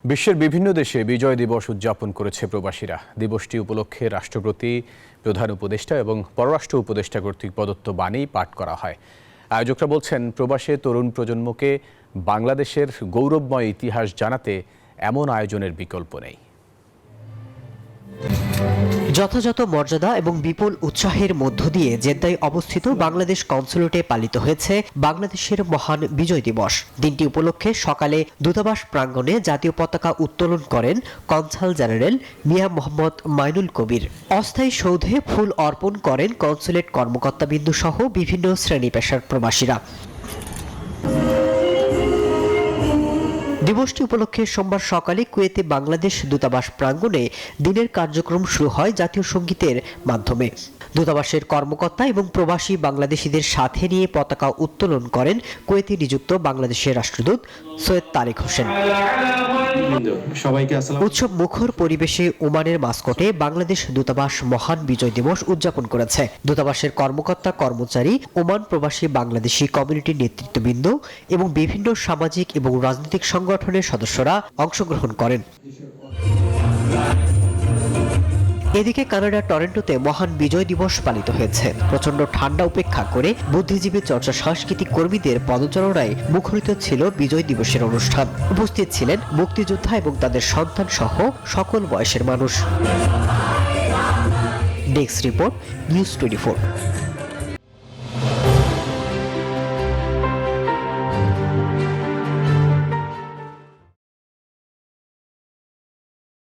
বিশ্বের বিভিন্ন দেশে বিজয় দিবস উদযাপন করেছে প্রবাসীরা। দিবসটি উপলক্ষে রাষ্ট্রপতি, প্রধান উপদেষ্টা এবং পররাষ্ট্র উপদেষ্টা কর্তৃক প্রদত্ত বাণী পাঠ করা হয়। আয়োজকরা বলছেন, প্রবাসে তরুণ প্রজন্মকে বাংলাদেশের গৌরবময় ইতিহাস জানাতে এমন আয়োজনের বিকল্প নেই। যথাযথ মর্যাদা এবং বিপুল উৎসাহের মধ্য দিয়ে জেদ্দায় অবস্থিত বাংলাদেশ কনস্যুলেটে পালিত হয়েছে বাংলাদেশের মহান বিজয় দিবস। দিনটি উপলক্ষে সকালে দূতাবাস প্রাঙ্গণে জাতীয় পতাকা উত্তোলন করেন কনসাল জেনারেল মিয়া মোহাম্মদ মাইনুল কবির। অস্থায়ী সৌধে ফুল অর্পণ করেন কনস্যুলেট কর্মকর্তাবৃন্দ সহ বিভিন্ন শ্রেণী পেশার প্রবাসীরা। দিবসটি উপলক্ষে সোমবার সকালে কুয়েতে বাংলাদেশ দূতাবাস প্রাঙ্গণে দিনের কার্যক্রম শুরু হয় জাতীয় সঙ্গীতের মাধ্যমে। দূতাবাসের কর্মকর্তা এবং প্রবাসী বাংলাদেশিদের সাথে নিয়ে পতাকা উত্তোলন করেন কুয়েতে নিযুক্ত বাংলাদেশের রাষ্ট্রদূত সৈয়দ তারেক হোসেন। উৎসব মুখর পরিবেশে ওমানের মাস্কটে বাংলাদেশ দূতাবাস মহান বিজয় দিবস উদযাপন করেছে। দূতাবাসের কর্মকর্তা কর্মচারী, ওমান প্রবাসী বাংলাদেশি কমিউনিটির নেতৃত্ববৃন্দ এবং বিভিন্ন সামাজিক এবং রাজনৈতিক সংগঠনের সদস্যরা অংশগ্রহণ করেন। এদিকে কানাডার টরন্টোতে মহান বিজয় দিবস পালিত হয়েছে। প্রচন্ড ঠান্ডা উপেক্ষা করে বুদ্ধিজীবী চর্চা সাংস্কৃতিক কর্মীদের পদচারণায় মুখরিত ছিল বিজয় দিবসের অনুষ্ঠান। উপস্থিত ছিলেন মুক্তিযোদ্ধা এবং তাদের সন্তান সহ সকল বয়সের মানুষ। Desk report, news 24।